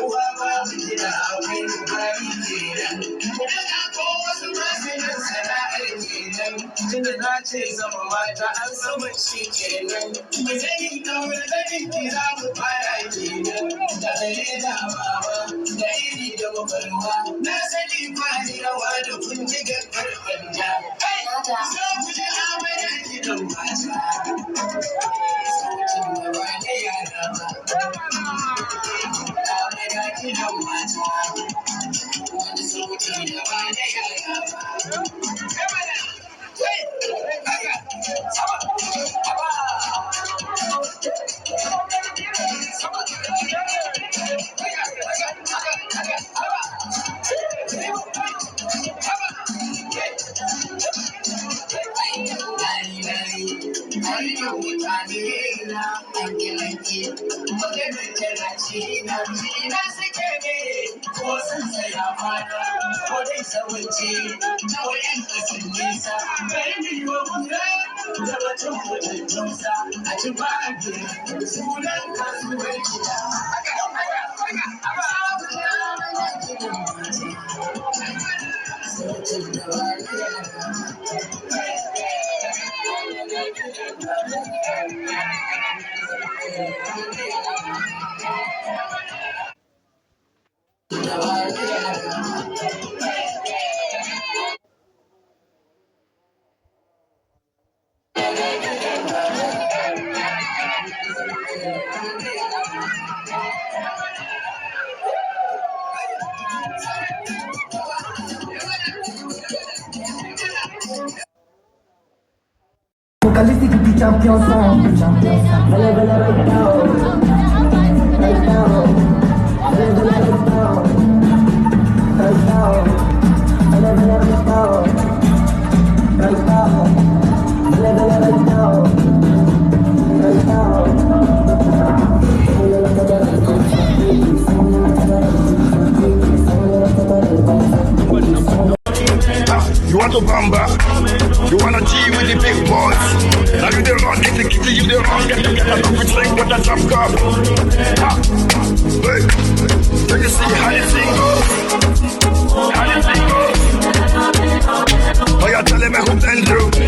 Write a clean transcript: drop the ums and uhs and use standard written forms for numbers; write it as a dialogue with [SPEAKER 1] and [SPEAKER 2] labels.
[SPEAKER 1] uwa babu gida akwai bukari kenan. Daga ko wasu masu yin sana'ar kenan. Tunda na ce sama mata an sama shi kenan. Mu je yin ɗaure ganin kira mu fara kenan. Da gare da baba da iri da mabarwa. Na sani kwani rawa da kunjigar karfanja. So ku ji amana gidan mata. Sautin da ba da yara ba. Amana gidan mata. Wani sauti da ba da yara ba.
[SPEAKER 2] Vocalistic the champion song. Bele bele right now. Right now. Bele bele right now. Right now. Bele bele right now. Right now. Bele bele right now. Right now.
[SPEAKER 3] You want to bamba? You wanna G with the big boys? Now you the wrong, get the kitty, you the wrong, get the bitch like what the top cup. Hey, let you see how this thing goes. How this thing goes. Oh, you tell me who tell you.